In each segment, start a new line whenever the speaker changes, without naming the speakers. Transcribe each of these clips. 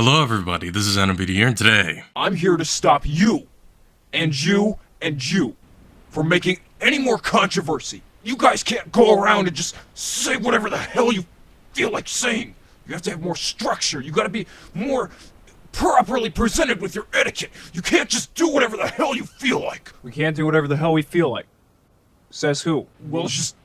Hello everybody, this is N.M.P.D here, and today,
I'm here to stop you, and you, from making any more controversy. You guys can't go around and just say whatever the hell you feel like saying. You have to have more structure. You gotta be more properly presented with your etiquette. You can't just do whatever the hell you feel like.
We can't do whatever the hell we feel like. Says who?
Well, it's just...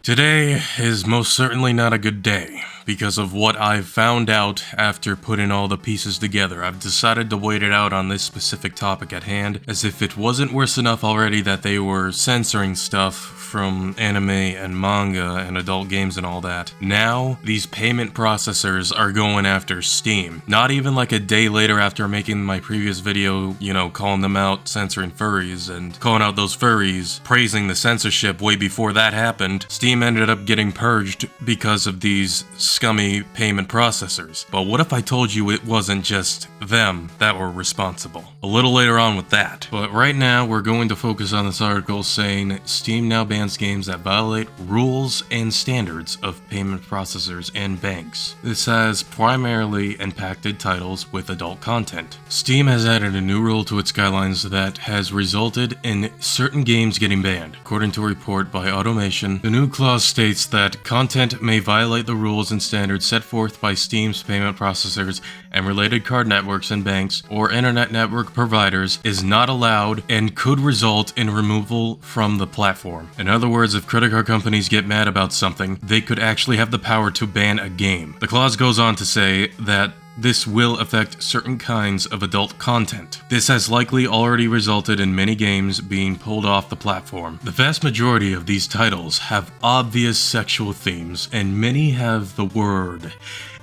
Today is most certainly not a good day, because of what I've found out after putting all the pieces together. I've decided to wait it out on this specific topic at hand, as if it wasn't worse enough already that they were censoring stuff from anime and manga and adult games and all that. Now, these payment processors are going after Steam. Not even like a day later after making my previous video, calling them out, censoring furries, and calling out those furries, praising the censorship way before that happened, Steam ended up getting purged because of these scummy payment processors. But what if I told you it wasn't just them that were responsible? A little later on with that. But right now, we're going to focus on this article saying Steam now bans games that violate rules and standards of payment processors and banks. This has primarily impacted titles with adult content. Steam has added a new rule to its guidelines that has resulted in certain games getting banned. According to a report by Automation, the new clause states that content may violate the rules and standards set forth by Steam's payment processors and related card networks and banks or internet network providers is not allowed and could result in removal from the platform. In other words, if credit card companies get mad about something, they could actually have the power to ban a game. The clause goes on to say that this will affect certain kinds of adult content. This has likely already resulted in many games being pulled off the platform. The vast majority of these titles have obvious sexual themes, and many have the word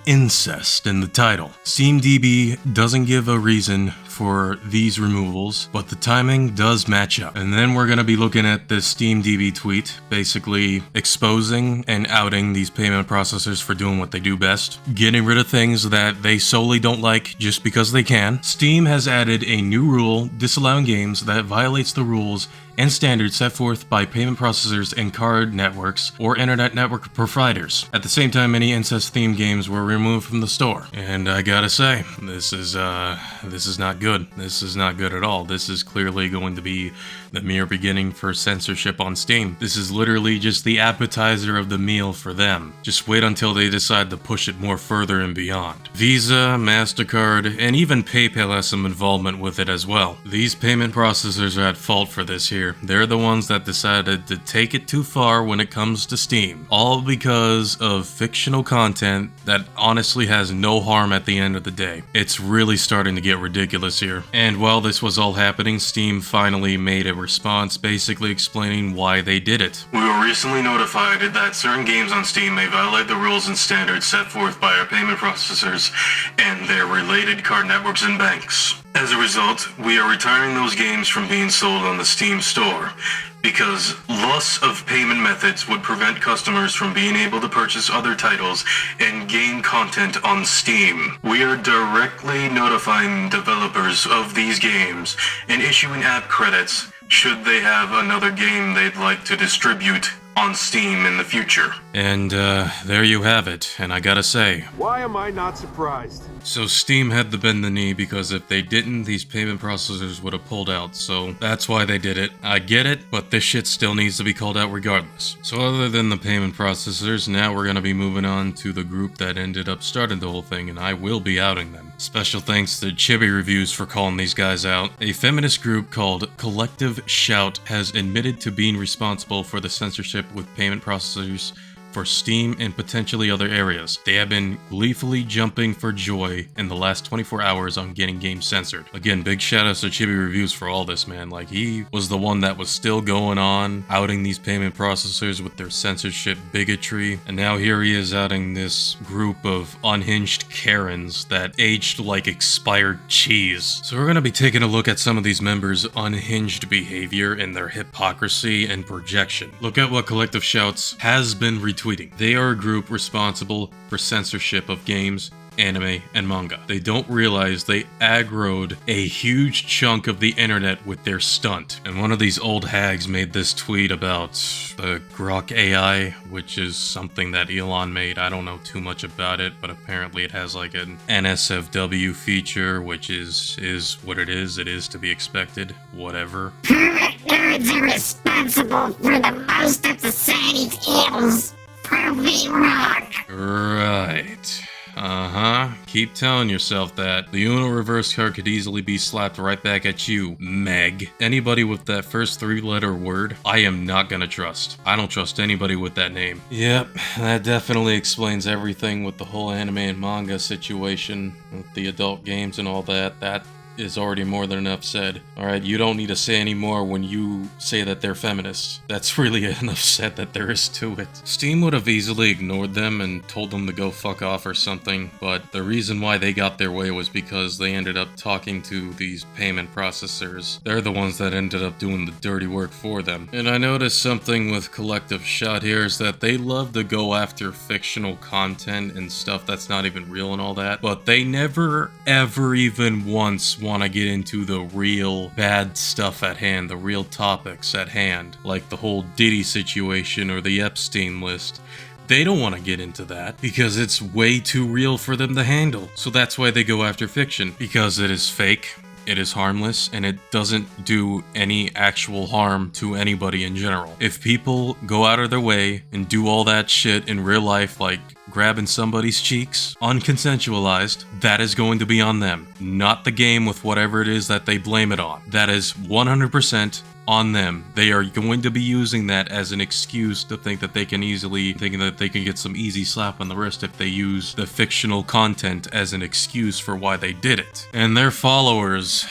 incest in the title. SteamDB doesn't give a reason for these removals, but the timing does match up. And then we're going to be looking at this SteamDB tweet, basically exposing and outing these payment processors for doing what they do best, getting rid of things that they solely don't like just because they can. Steam has added a new rule disallowing games that violates the rules and standards set forth by payment processors and card networks or internet network providers. At the same time, many incest-themed games were removed from the store. And I gotta say, this is not good. This is not good at all. This is clearly going to be the mere beginning for censorship on Steam. This is literally just the appetizer of the meal for them. Just wait until they decide to push it more further and beyond. Visa, MasterCard, and even PayPal has some involvement with it as well. These payment processors are at fault for this here. They're the ones that decided to take it too far when it comes to Steam. All because of fictional content that honestly has no harm at the end of the day. It's really starting to get ridiculous here. And while this was all happening, Steam finally made a response basically explaining why they did it. We were recently notified that certain games on Steam may violate the rules and standards set forth by our payment processors and their related card networks and banks. As a result, we are retiring those games from being sold on the Steam store, because loss of payment methods would prevent customers from being able to purchase other titles and gain content on Steam. We are directly notifying developers of these games and issuing app credits should they have another game they'd like to distribute on Steam in the future. And there you have it, and I gotta say,
why am I not surprised?
So Steam had to bend the knee, because if they didn't, these payment processors would have pulled out, so that's why they did it. I get it, but this shit still needs to be called out regardless. So other than the payment processors, now we're gonna be moving on to the group that ended up starting the whole thing, and I will be outing them. Special thanks to Chibi Reviews for calling these guys out. A feminist group called Collective Shout has admitted to being responsible for the censorship with payment processors for Steam and potentially other areas. They have been gleefully jumping for joy in the last 24 hours on getting games censored. Again, big shoutouts to Chibi Reviews for all this, man. Like, he was the one that was still going on, outing these payment processors with their censorship bigotry, and now here he is outing this group of unhinged Karens that aged like expired cheese. So we're gonna be taking a look at some of these members' unhinged behavior and their hypocrisy and projection. Look at what Collective Shouts has been retweeting. They are a group responsible for censorship of games anime and manga. They don't realize they aggroed a huge chunk of the internet with their stunt. And one of these old hags made this tweet about the Grok AI, which is something that Elon made. I don't know too much about it, but apparently it has like an NSFW feature, which is what it is. It is to be expected. Whatever.
Nerds are responsible for the most of society's ills. Prove me wrong.
Right. Keep telling yourself that. The Uno reverse card could easily be slapped right back at you, Meg. Anybody with that first 3-letter word, I am not gonna trust. I don't trust anybody with that name. Yep, that definitely explains everything with the whole anime and manga situation, with the adult games and all that. That is already more than enough said. Alright, you don't need to say any more when you say that they're feminists. That's really enough said that there is to it. Steam would have easily ignored them and told them to go fuck off or something, but the reason why they got their way was because they ended up talking to these payment processors. They're the ones that ended up doing the dirty work for them. And I noticed something with Collective Shot here is that they love to go after fictional content and stuff that's not even real and all that, but they never ever even once want to get into the real bad stuff at hand, the real topics at hand, like the whole Diddy situation or the Epstein list. They don't want to get into that because it's way too real for them to handle. So that's why they go after fiction, because it is fake, it is harmless, and it doesn't do any actual harm to anybody in general. If people go out of their way and do all that shit in real life, like grabbing somebody's cheeks, unconsensualized, that is going to be on them, not the game with whatever it is that they blame it on. That is 100% on them. They are going to be using that as an excuse to think that they can get some easy slap on the wrist if they use the fictional content as an excuse for why they did it. And their followers,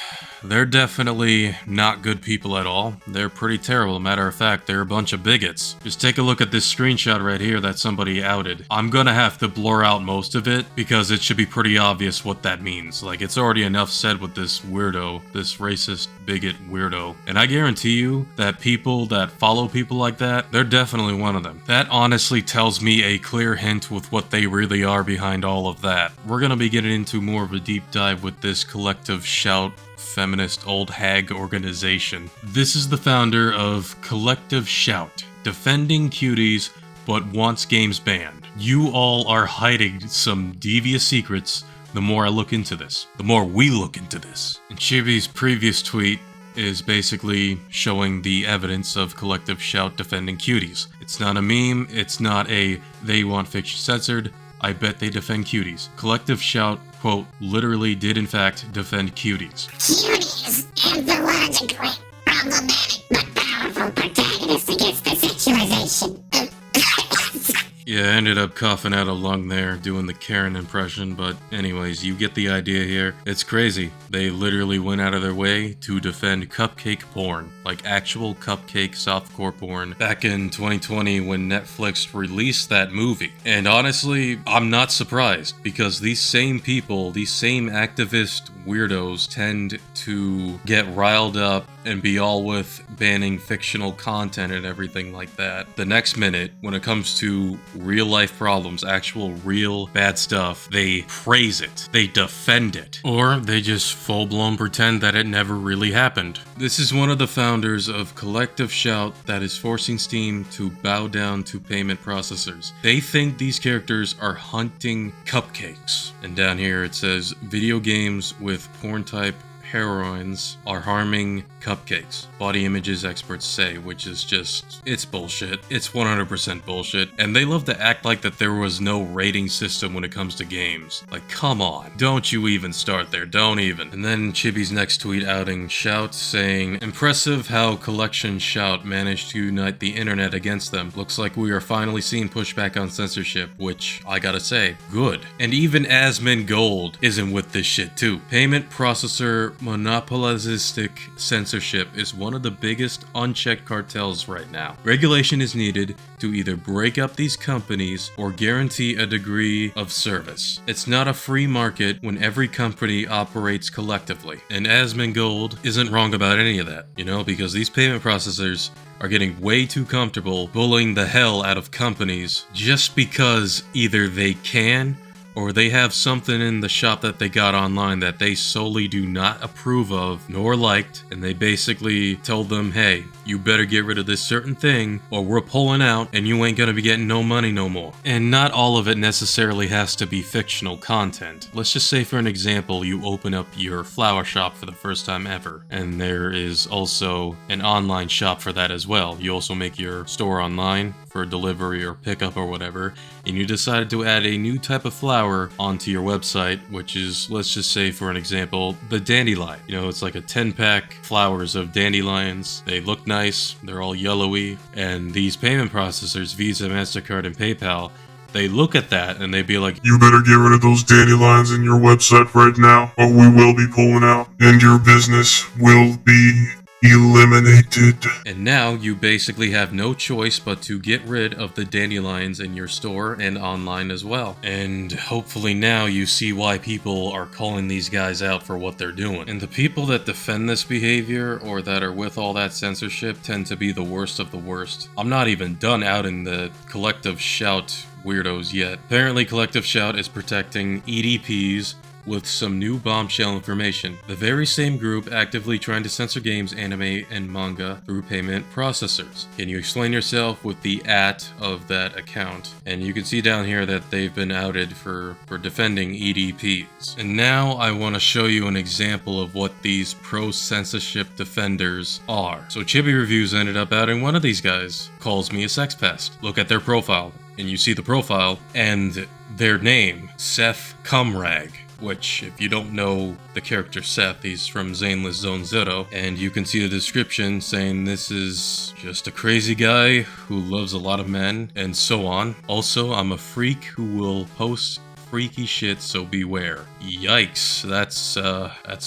they're definitely not good people at all. They're pretty terrible. Matter of fact, they're a bunch of bigots. Just take a look at this screenshot right here that somebody outed. I'm gonna have to blur out most of it because it should be pretty obvious what that means. Like, it's already enough said with this weirdo, this racist bigot weirdo. And I guarantee you that people that follow people like that, they're definitely one of them. That honestly tells me a clear hint with what they really are behind all of that. We're gonna be getting into more of a deep dive with this Collective Shout feminist old hag organization. This is the founder of Collective Shout, defending cuties but wants games banned. You all are hiding some devious secrets. The more I look into this, the more we look into this. And Chibi's previous tweet is basically showing the evidence of Collective Shout defending cuties. It's not a meme, it's not a they want fiction censored, I bet they defend cuties. Collective Shout, quote, literally did in fact defend cuties.
Cuties anthologically problematic but powerful protagonists against the sexualization of
Yeah, I ended up coughing out a lung there doing the Karen impression, but anyways, you get the idea here. It's crazy. They literally went out of their way to defend cupcake porn, like actual cupcake softcore porn, back in 2020 when Netflix released that movie. And honestly, I'm not surprised, because these same people, these same activist weirdos tend to get riled up and be all with banning fictional content and everything like that. The next minute, when it comes to real life problems, actual real bad stuff, they praise it, they defend it, or they just full-blown pretend that it never really happened. This is one of the founders of Collective Shout that is forcing Steam to bow down to payment processors. They think these characters are hunting cupcakes. And down here it says, video games with porn type heroines are harming cupcakes, body images experts say, which is just, it's bullshit. It's 100% bullshit. And they love to act like that there was no rating system when it comes to games. Like, come on. Don't you even start there. Don't even. And then Chibi's next tweet outing Shout, saying, impressive how Collection Shout managed to unite the internet against them. Looks like we are finally seeing pushback on censorship, which, I gotta say, good. And even N.M.P.D isn't with this shit too. Payment processor monopolistic censorship is one of the biggest unchecked cartels right now. Regulation is needed to either break up these companies or guarantee a degree of service. It's not a free market when every company operates collectively. And N.M.P.D isn't wrong about any of that, you know, because these payment processors are getting way too comfortable bullying the hell out of companies just because either they can or they have something in the shop that they got online that they solely do not approve of nor liked, and they basically told them, hey, you better get rid of this certain thing or we're pulling out and you ain't gonna be getting no money no more. And not all of it necessarily has to be fictional content. Let's just say, for an example, you open up your flower shop for the first time ever, and there is also an online shop for that as well. You also make your store online for delivery or pickup or whatever, and you decided to add a new type of flower onto your website, which is, let's just say for an example, the dandelion. You know, it's like a 10-pack flowers of dandelions. They look nice, they're all yellowy, and these payment processors, Visa, MasterCard, and PayPal, they look at that and they be like,
You better get rid of those dandelions in your website right now, or we will be pulling out, and your business will be eliminated.
and now you basically have no choice but to get rid of the dandelions in your store and online as well. And hopefully now you see why people are calling these guys out for what they're doing. And the people that defend this behavior or that are with all that censorship tend to be the worst of the worst. I'm not even done outing the Collective Shout weirdos yet. Apparently Collective Shout is protecting EDPs with some new bombshell information. The very same group actively trying to censor games, anime, and manga through payment processors. Can you explain yourself with the @ of that account? And you can see down here that they've been outed for defending EDPs. And now I want to show you an example of what these pro-censorship defenders are. So Chibi Reviews ended up outing one of these guys. Calls me a sex pest. Look at their profile. And you see the profile and their name, Seth Cumrag. Which, if you don't know the character Seth, he's from Zaneless Zone Zero, and you can see the description saying this is just a crazy guy who loves a lot of men, and so on. Also, I'm a freak who will post freaky shit, so beware. Yikes, that's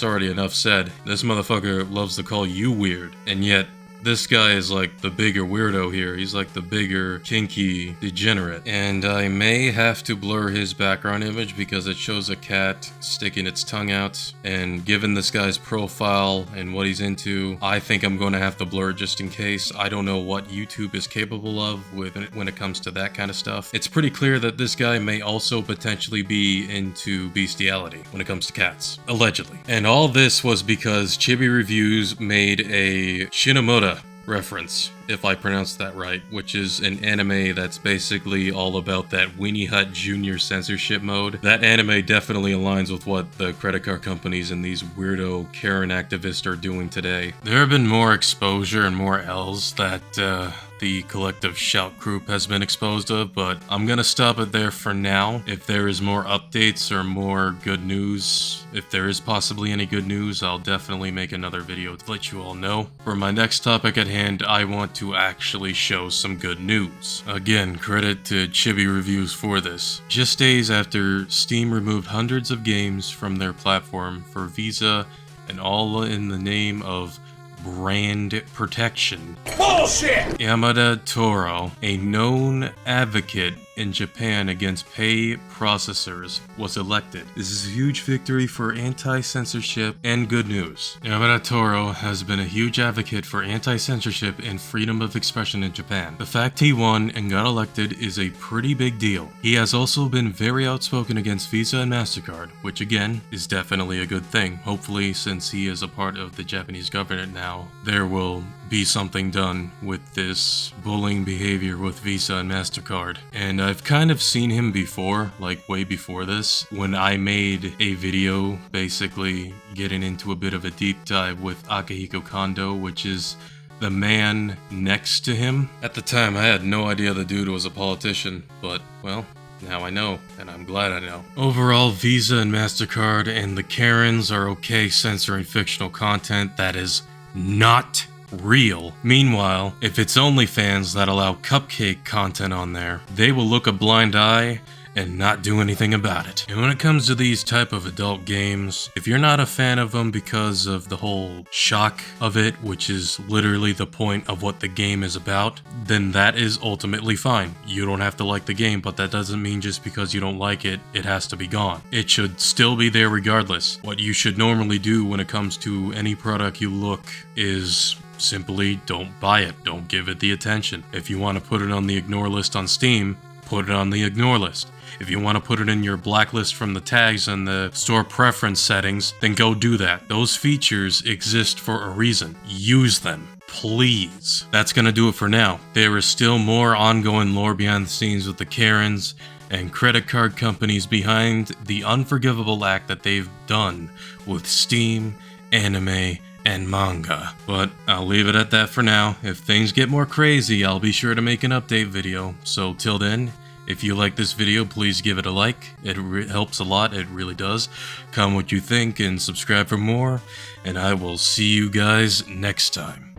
already enough said. This motherfucker loves to call you weird, and yet this guy is like the bigger weirdo here. He's like the bigger, kinky degenerate. And I may have to blur his background image because it shows a cat sticking its tongue out. And given this guy's profile and what he's into, I think I'm going to have to blur it just in case. I don't know what YouTube is capable of when it comes to that kind of stuff. It's pretty clear that this guy may also potentially be into bestiality when it comes to cats. Allegedly. And all this was because Chibi Reviews made a Shinomura reference, if I pronounced that right, which is an anime that's basically all about that Weenie Hut Junior censorship mode. That anime definitely aligns with what the credit card companies and these weirdo Karen activists are doing today. There have been more exposure and more L's that the Collective Shout group has been exposed of, but I'm gonna stop it there for now. If there is more updates or more good news, if there is possibly any good news, I'll definitely make another video to let you all know. For my next topic at hand, I want to actually show some good news. Again, credit to Chibi Reviews for this. Just days after Steam removed hundreds of games from their platform for Visa, and all in the name of brand protection.
Bullshit!
Yamada Toro, a known advocate in Japan against pay processors, was elected. This is a huge victory for anti-censorship and good news. Yamada Toro has been a huge advocate for anti-censorship and freedom of expression in Japan. The fact he won and got elected is a pretty big deal. He has also been very outspoken against Visa and MasterCard, which again is definitely a good thing. Hopefully, since he is a part of the Japanese government now, there will be something done with this bullying behavior with Visa and MasterCard. And I've kind of seen him before, like way before this, when I made a video basically getting into a bit of a deep dive with Akihiko Kondo, which is the man next to him. At the time, I had no idea the dude was a politician, but, well, now I know, and I'm glad I know. Overall, Visa and MasterCard and the Karens are okay censoring fictional content that is not real. Meanwhile, if it's OnlyFans that allow cupcake content on there, they will look a blind eye and not do anything about it. And when it comes to these type of adult games, if you're not a fan of them because of the whole shock of it, which is literally the point of what the game is about, then that is ultimately fine. You don't have to like the game, but that doesn't mean just because you don't like it, it has to be gone. It should still be there regardless. What you should normally do when it comes to any product you look is simply don't buy it. Don't give it the attention. If you want to put it on the ignore list on Steam, put it on the ignore list. If you want to put it in your blacklist from the tags and the store preference settings, then go do that. Those features exist for a reason. Use them, please. That's gonna do it for now. There is still more ongoing lore behind the scenes with the Karens and credit card companies behind the unforgivable act that they've done with Steam, anime, and manga. But I'll leave it at that for now. If things get more crazy, I'll be sure to make an update video. So till then, if you like this video, please give it a like. It helps a lot, it really does. Comment what you think and subscribe for more, and I will see you guys next time.